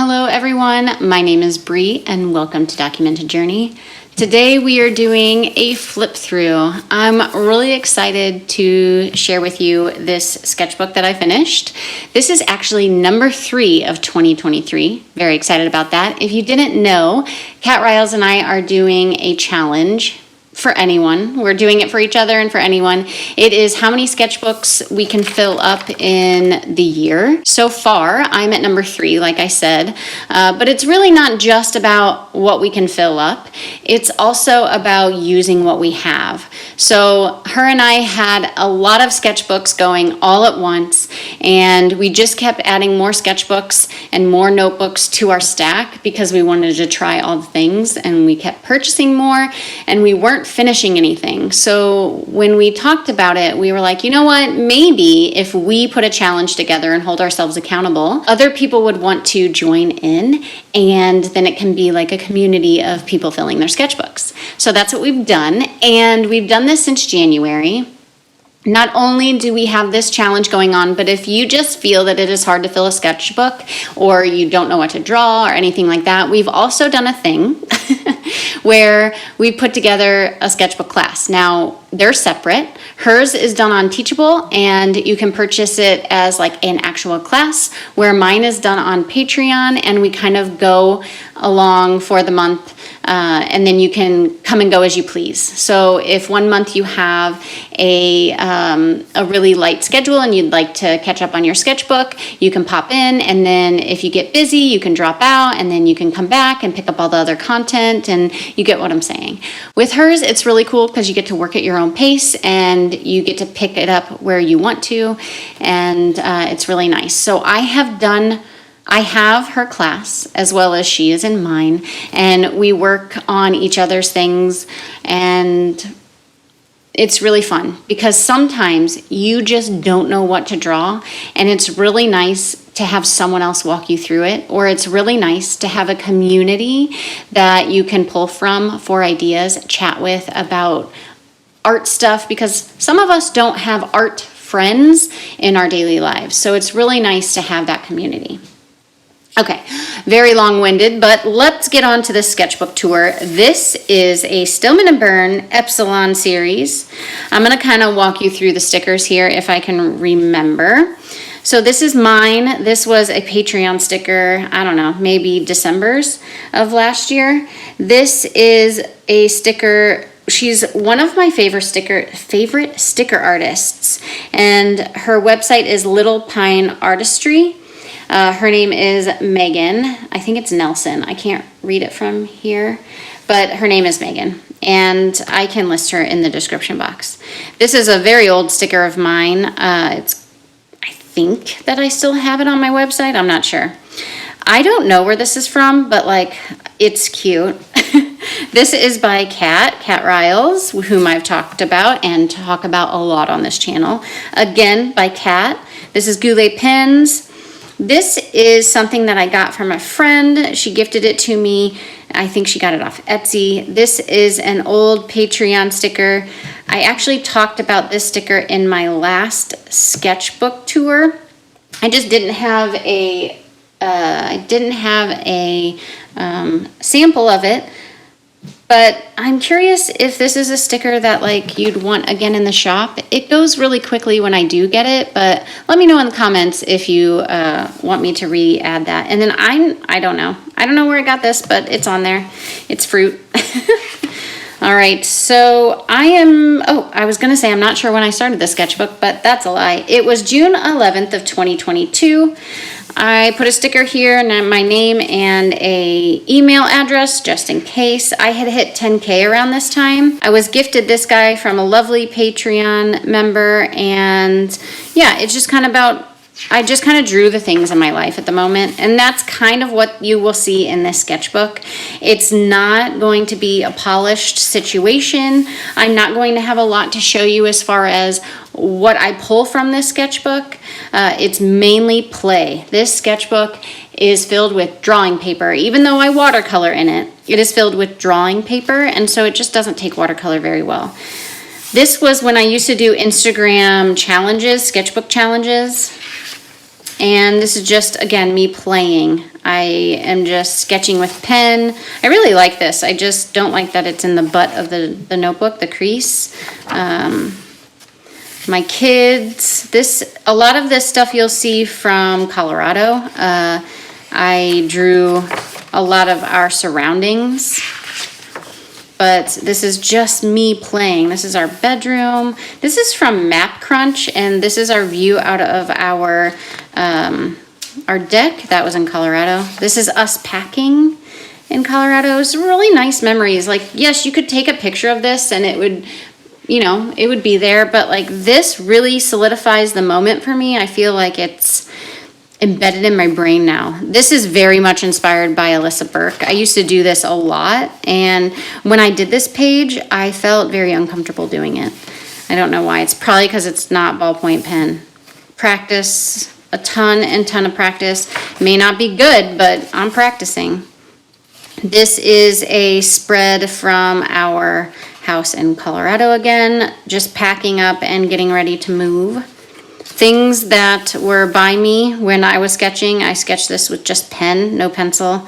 Hello everyone, my name is Bree and welcome to Documented Journey. Today we are doing a flip through. I'm really excited to share with you this sketchbook that I finished. This is actually number 3 of 2023. Very excited about that. If you didn't know, Kat Riles and I are doing a challenge for anyone. We're doing it for each other and for anyone. It is how many sketchbooks we can fill up in the year. So far, I'm at number 3, like I said, but it's really not just about what we can fill up. It's also about using what we have. So her and I had a lot of sketchbooks going all at once, and we just kept adding more sketchbooks and more notebooks to our stack because we wanted to try all the things, and we kept purchasing more, and we weren't finishing anything. So when we talked about it, we were like, you know what, maybe if we put a challenge together and hold ourselves accountable, other people would want to join in, and then it can be like a community of people filling their sketchbooks. So that's what we've done, and we've done this since January. Not only do we have this challenge going on, but if you just feel that it is hard to fill a sketchbook or you don't know what to draw or anything like that, we've also done a thing where we put together a sketchbook class. Now, they're separate. Hers is done on Teachable, and you can purchase it as like an actual class, where mine is done on Patreon, and we kind of go along for the month, and then you can come and go as you please. So if one month you have a really light schedule and you'd like to catch up on your sketchbook, you can pop in, and then if you get busy, you can drop out, and then you can come back and pick up all the other content, and you get what I'm saying. With hers, it's really cool because you get to work at your own pace, and you get to pick it up where you want to, and it's really nice. So I have her class as well as she is in mine, and we work on each other's things, and it's really fun because sometimes you just don't know what to draw, and it's really nice to have someone else walk you through it, or it's really nice to have a community that you can pull from for ideas, chat with about art stuff, because some of us don't have art friends in our daily lives. So it's really nice to have that community. Okay, very long-winded, but let's get on to the sketchbook tour. This is a Stillman & Byrne Epsilon series. I'm going to kind of walk you through the stickers here if I can remember. So this is mine. This was a Patreon sticker, I don't know, maybe December's of last year. This is a sticker. She's one of my favorite sticker artists, and her website is Little Pine Artistry. Her name is Megan. I think it's Nelson. I can't read it from here, but her name is Megan, and I can list her in the description box. This is a very old sticker of mine. I think that I still have it on my website. I'm not sure. I don't know where this is from, but like, it's cute. This is by Kat Riles, whom I've talked about and talk about a lot on this channel. Again, by Kat. This is Goulet Pens. This is something that I got from a friend. She gifted it to me. I think she got it off Etsy. This is an old Patreon sticker. I actually talked about this sticker in my last sketchbook tour. I just didn't have a sample of it, but I'm curious if this is a sticker that like you'd want again in the shop. It goes really quickly when I do get it, but let me know in the comments if you want me to re-add that. And then I don't know where I got this, but it's on there. It's fruit. All right, so I was gonna say I'm not sure when I started the sketchbook, but that's a lie. It was June 11th of 2022. I put a sticker here and my name and a email address just in case. I had hit 10K around this time. I was gifted this guy from a lovely Patreon member, and yeah, it's just kind of about, I just kind of drew the things in my life at the moment, and that's kind of what you will see in this sketchbook. It's not going to be a polished situation. I'm not going to have a lot to show you as far as what I pull from this sketchbook. It's mainly play. This sketchbook is filled with drawing paper. Even though I watercolor in it, it is filled with drawing paper, and so it just doesn't take watercolor very well. This was when I used to do Instagram challenges, sketchbook challenges. And this is just, again, me playing. I am just sketching with pen. I really like this. I just don't like that it's in the butt of the notebook, the crease. My kids, a lot of this stuff you'll see from Colorado. I drew a lot of our surroundings, but this is just me playing. This is our bedroom. This is from Map Crunch, and this is our view out of our deck. That was in Colorado. This is us packing in Colorado. It's really nice memories. Like, yes, you could take a picture of this and it would, it would be there, but like this really solidifies the moment for me. I feel like it's embedded in my brain now. This is very much inspired by Alyssa Burke. I used to do this a lot, and when I did this page, I felt very uncomfortable doing it. I don't know why. It's probably because it's not ballpoint pen. Practice, a ton and ton of practice. May not be good, but I'm practicing. This is a spread from our house in Colorado again, just packing up and getting ready to move. Things that were by me when I was sketching, I sketched this with just pen, no pencil.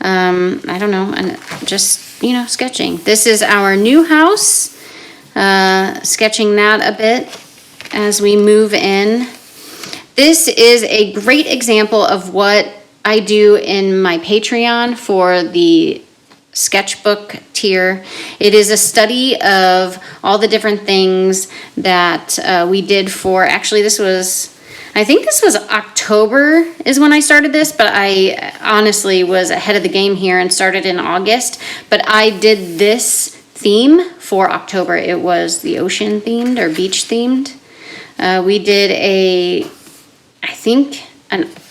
I don't know, and just, sketching. This is our new house, sketching that a bit as we move in. This is a great example of what I do in my Patreon for the Sketchbook tier. It is a study of all the different things that we did for, actually I think this was October is when I started this, but I honestly was ahead of the game here and started in August. But I did this theme for October. It was the ocean themed or beach themed. We did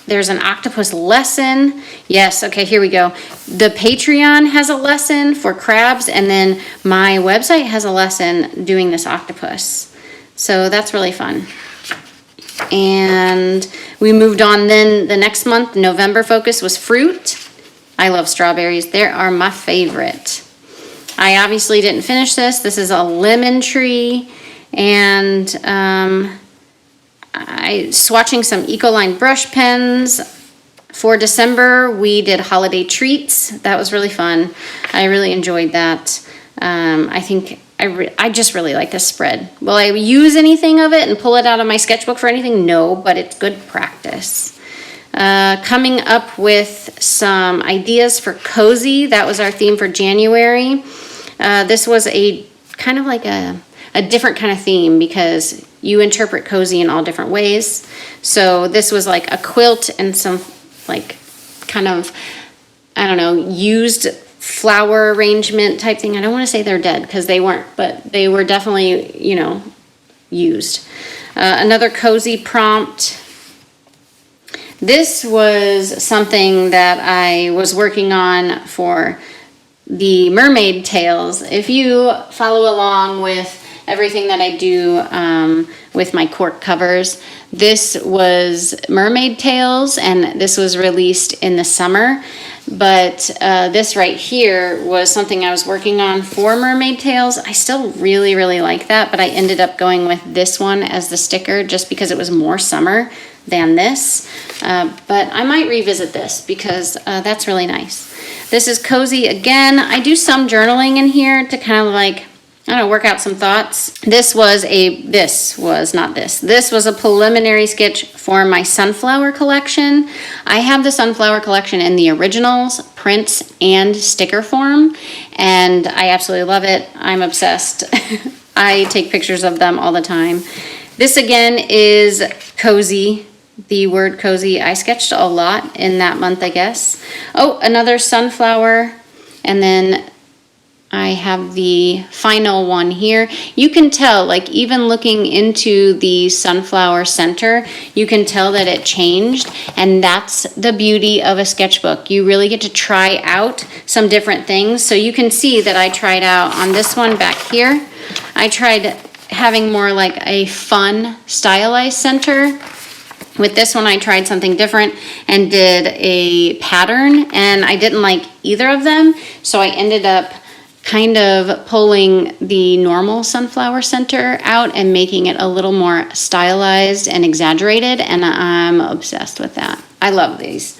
there's an octopus lesson. Yes, okay, here we go. The Patreon has a lesson for crabs, and then my website has a lesson doing this octopus. So that's really fun. And we moved on then the next month. November focus was fruit. I love strawberries. They are my favorite. I obviously didn't finish this. This is a lemon tree, and I swatching some Ecoline brush pens. For December, we did holiday treats. That was really fun. I really enjoyed that. I think I just really like this spread. Will I use anything of it and pull it out of my sketchbook for anything? No, but it's good practice. Coming up with some ideas for cozy. That was our theme for January. This was a kind of like a different kind of theme because you interpret cozy in all different ways. So this was like a quilt and some like kind of, I don't know, used flower arrangement type thing. I don't want to say they're dead because they weren't, but they were definitely, used. Another cozy prompt. This was something that I was working on for the mermaid tails. If you follow along with everything that I do with my cork covers, this was mermaid tails, and this was released in the summer. But this right here was something I was working on for mermaid tails. I still really, really like that, but I ended up going with this one as the sticker just because it was more summer than this. But I might revisit this because that's really nice. This is cozy again. I do some journaling in here to kind of like, work out some thoughts. This was a preliminary sketch for my sunflower collection. I have the sunflower collection in the originals, prints, and sticker form, and I absolutely love it. I'm obsessed. I take pictures of them all the time. This again is cozy. The word cozy, I sketched a lot in that month, I guess. Oh, another sunflower, and then I have the final one here. You can tell, like even looking into the sunflower center, you can tell that it changed, and that's the beauty of a sketchbook. You really get to try out some different things. So you can see that I tried out on this one back here. I tried having more like a fun stylized center. With this one, I tried something different and did a pattern, and I didn't like either of them, so I ended up kind of pulling the normal sunflower center out and making it a little more stylized and exaggerated, and I'm obsessed with that. I love these.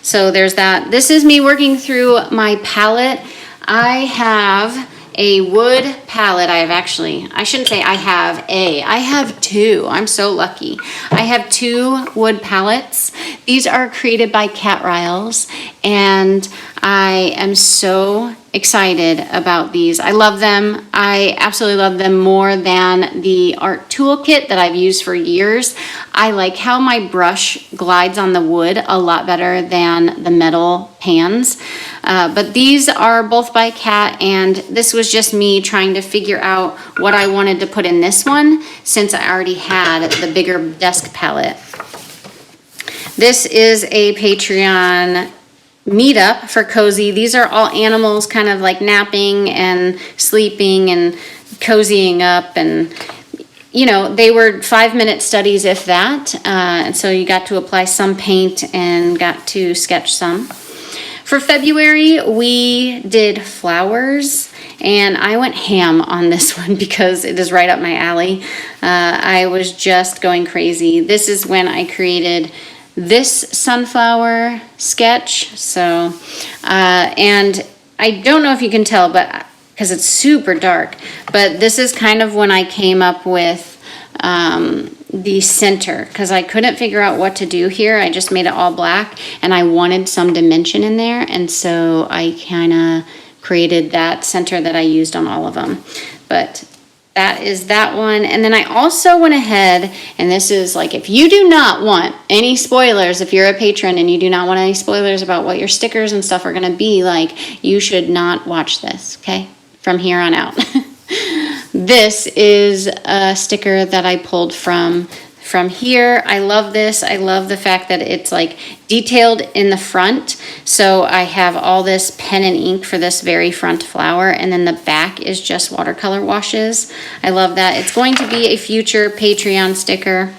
So there's that. This is me working through my palette. I have a wood palette. I shouldn't say I have two. I'm so lucky. I have two wood palettes. These are created by Cat Riles, and I am so excited about these. I love them. I absolutely love them more than the art toolkit that I've used for years. I like how my brush glides on the wood a lot better than the metal pans. But these are both by Cat, and this was just me trying to figure out what I wanted to put in this one since I already had the bigger desk palette. This is a Patreon meetup for Cozy. These are all animals kind of like napping and sleeping and cozying up, and you know, they were 5-minute studies, if that, and so you got to apply some paint and got to sketch some. For February, we did flowers, and I went ham on this one because it is right up my alley. I was just going crazy. This is when I created this sunflower sketch. So, and I don't know if you can tell, but because it's super dark, but this is kind of when I came up with the center, because I couldn't figure out what to do here. I just made it all black, and I wanted some dimension in there, and so I kind of created that center that I used on all of them. But that is that one. And then I also went ahead, and this is like, if you do not want any spoilers, if you're a patron and you do not want any spoilers about what your stickers and stuff are going to be like, you should not watch this, okay? From here on out. This is a sticker that I pulled from here. I love this. I love the fact that it's like detailed in the front. So I have all this pen and ink for this very front flower, and then the back is just watercolor washes. I love that. It's going to be a future Patreon sticker.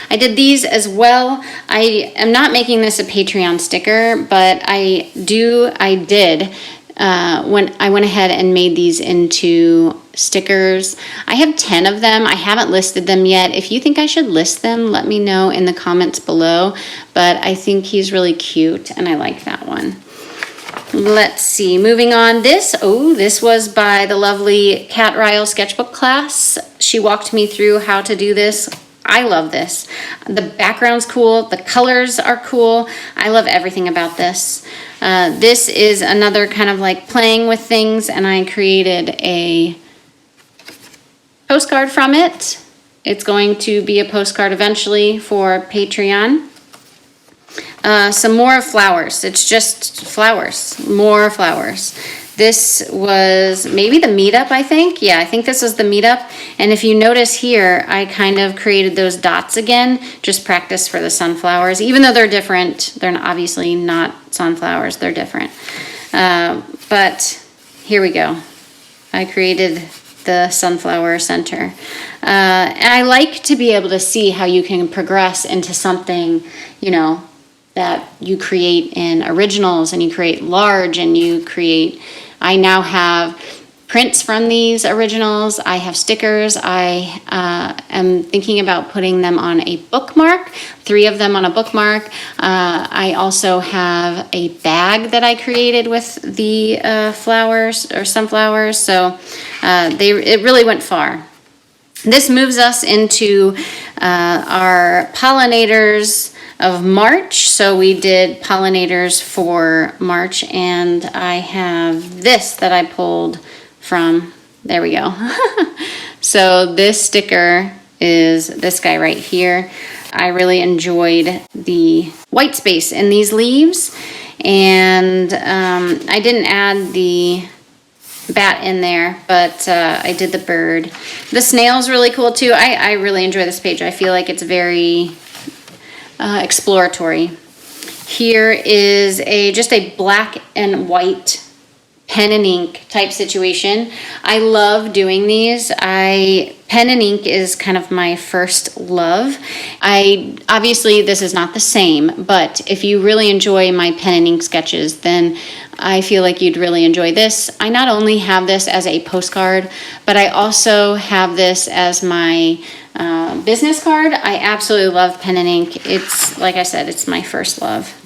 I did these as well. I am not making this a Patreon sticker, but I did when I went ahead and made these into stickers. I have 10 of them. I haven't listed them yet. If you think I should list them, let me know in the comments below. But I think he's really cute, and I like that one. Let's see, moving on. This was by the lovely Cat Ryle sketchbook class. She walked me through how to do this. I love this. The background's cool. The colors are cool. I love everything about this. This is another kind of like playing with things, and I created a postcard from it. It's going to be a postcard eventually for Patreon. Some more flowers. It's just flowers, more flowers. This was maybe the meetup, I think. Yeah, I think this was the meetup. And if you notice here, I kind of created those dots again, just practice for the sunflowers. Even though they're different, they're obviously not sunflowers, they're different. But here we go. I created the sunflower center. And I like to be able to see how you can progress into something, you know, that you create in originals, and you create large, and you create, I now have prints from these originals. I have stickers. I am thinking about putting them on a bookmark, 3 of them on a bookmark. I also have a bag that I created with the flowers or sunflowers. So it really went far. This moves us into our pollinators of March. So we did pollinators for March, and I have this that I pulled from, there we go. So this sticker is this guy right here. I really enjoyed the white space in these leaves, and I didn't add the bat in there, but I did the bird. The snail's really cool too. I really enjoy this page. I feel like it's very exploratory. Here is just a black and white pen and ink type situation. I love doing these. Pen and ink is kind of my first love. Obviously this is not the same, but if you really enjoy my pen and ink sketches, then I feel like you'd really enjoy this. I not only have this as a postcard, but I also have this as my business card. I absolutely love pen and ink. It's, like I said, it's my first love.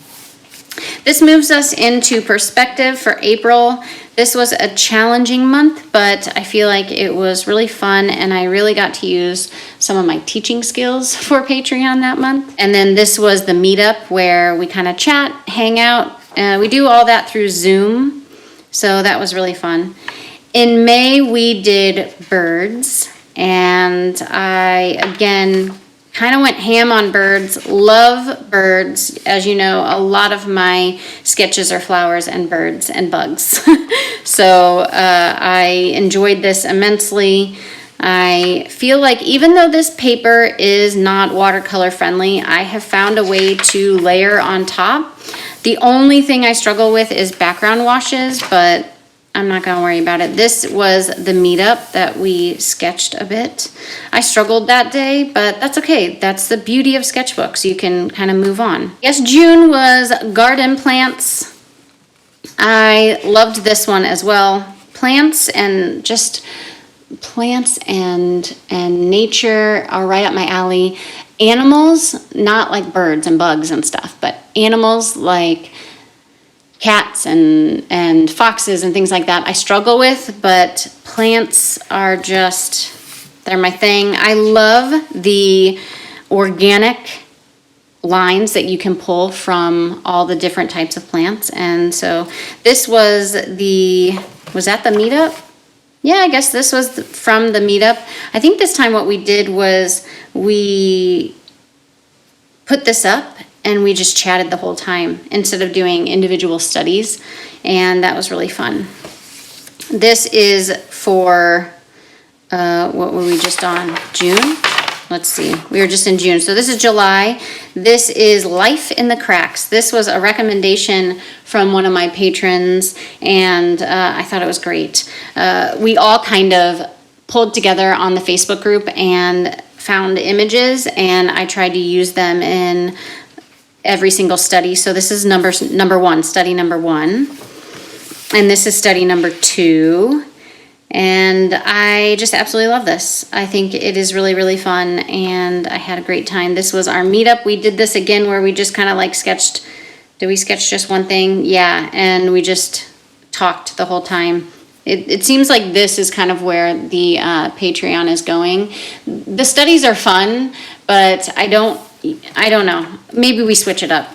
This moves us into perspective for April. This was a challenging month, but I feel like it was really fun, and I really got to use some of my teaching skills for Patreon that month. And then this was the meetup where we kind of chat, hang out. We do all that through Zoom, so that was really fun. In May, we did birds, and I, again, kind of went ham on birds. Love birds. As you know, a lot of my sketches are flowers and birds and bugs. So I enjoyed this immensely. I feel like even though this paper is not watercolor friendly, I have found a way to layer on top. The only thing I struggle with is background washes, but I'm not gonna worry about it. This was the meetup that we sketched a bit. I struggled that day, but that's okay. That's the beauty of sketchbooks. You can kind of move on. Yes, June was garden plants. I loved this one as well. Plants and nature are right up my alley. Animals, not like birds and bugs and stuff, but animals like cats and foxes and things like that I struggle with, but plants are just, they're my thing. I love the organic lines that you can pull from all the different types of plants. And so this was that the meetup? Yeah, I guess this was from the meetup. I think this time what we did was we put this up and we just chatted the whole time instead of doing individual studies, and that was really fun. This is for, what were we just on? June? Let's see, we were just in June. So this is July. This is Life in the Cracks. This was a recommendation from one of my patrons, and I thought it was great. We all kind of pulled together on the Facebook group and found images, and I tried to use them in every single study. So this is number one, study number 1. And this is study number 2. And I just absolutely love this. I think it is really, really fun, and I had a great time. This was our meetup. We did this again where we just kind of like sketched. Did we sketch just one thing? Yeah, and we just talked the whole time. It seems like this is kind of where the Patreon is going. The studies are fun, but I don't know. Maybe we switch it up.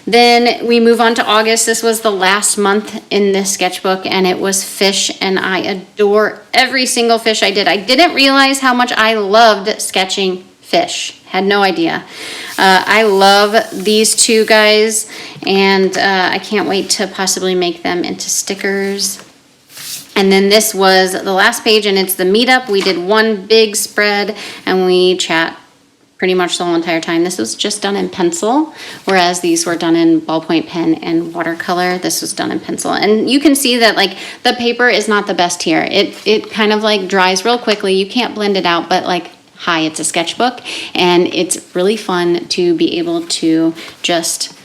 Then we move on to August. This was the last month in this sketchbook, and it was fish, and I adore every single fish I did. I didn't realize how much I loved sketching fish. Had no idea. I love these two guys, and I can't wait to possibly make them into stickers. And then this was the last page, and it's the meetup. We did one big spread, and we chat pretty much the whole entire time. This was just done in pencil, whereas these were done in ballpoint pen and watercolor. This was done in pencil. And you can see that like the paper is not the best here. It kind of like dries real quickly. You can't blend it out, but like, hi, it's a sketchbook, and it's really fun to be able to just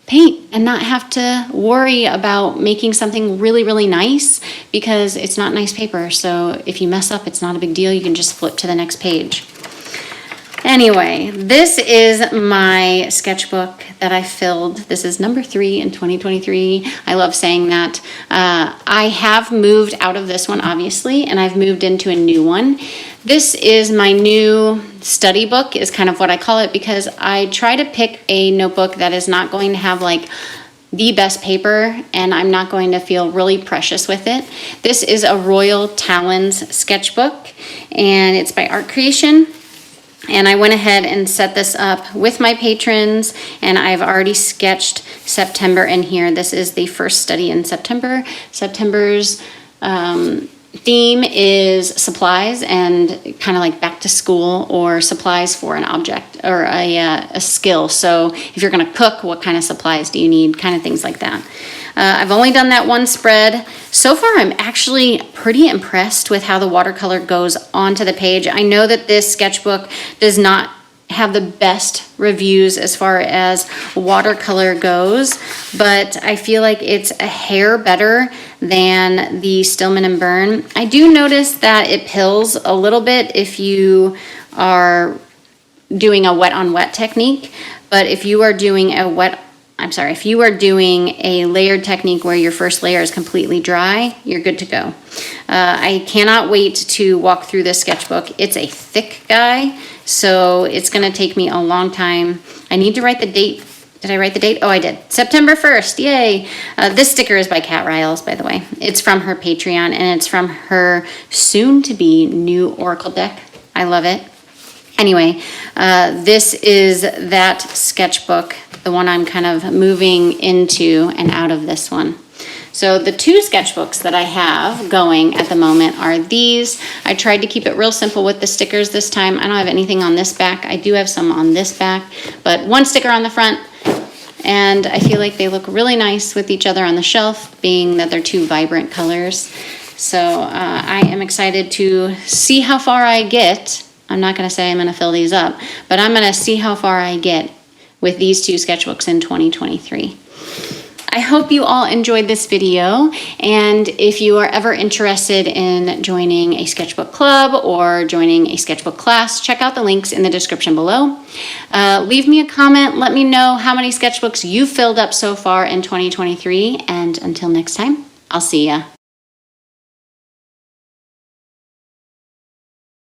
paint and not have to worry about making something really, really nice because it's not nice paper. So if you mess up, it's not a big deal. You can just flip to the next page. Anyway, this is my sketchbook that I filled. This is number 3 in 2023. I love saying that. I have moved out of this one, obviously, and I've moved into a new one. This is my new study book, is kind of what I call it, because I try to pick a notebook that is not going to have like the best paper, and I'm not going to feel really precious with it. This is a Royal Talons sketchbook, and it's by Art Creation. And I went ahead and set this up with my patrons, and I've already sketched September in here. This is the first study in September. September's theme is supplies and kind of like back to school or supplies for an object or a skill. So if you're going to cook, what kind of supplies do you need? Kind of things like that. I've only done that one spread. So far, I'm actually pretty impressed with how the watercolor goes onto the page. I know that this sketchbook does not have the best reviews as far as watercolor goes, but I feel like it's a hair better than the Stillman and Burn. I do notice that it pills a little bit if you are doing a wet on wet technique, but if you are doing if you are doing a layered technique where your first layer is completely dry, you're good to go. I cannot wait to walk through this sketchbook. It's a thick guy, so it's going to take me a long time. I need to write the date. Did I write the date? Oh, I did. September 1st. Yay. This sticker is by Kat Riles, by the way. It's from her Patreon, and it's from her soon-to-be new Oracle deck. I love it. Anyway, this is that sketchbook, the one I'm kind of moving into and out of this one. So the two sketchbooks that I have going at the moment are these. I tried to keep it real simple with the stickers this time. I don't have anything on this back. I do have some on this back, but one sticker on the front, and I feel like they look really nice with each other on the shelf, being that they're two vibrant colors. So I am excited to see how far I get. I'm not going to say I'm going to fill these up, but I'm going to see how far I get with these two sketchbooks in 2023. I hope you all enjoyed this video, and if you are ever interested in joining a sketchbook club or joining a sketchbook class, check out the links in the description below. Leave me a comment, let me know how many sketchbooks you've filled up so far in 2023, and until next time, I'll see ya.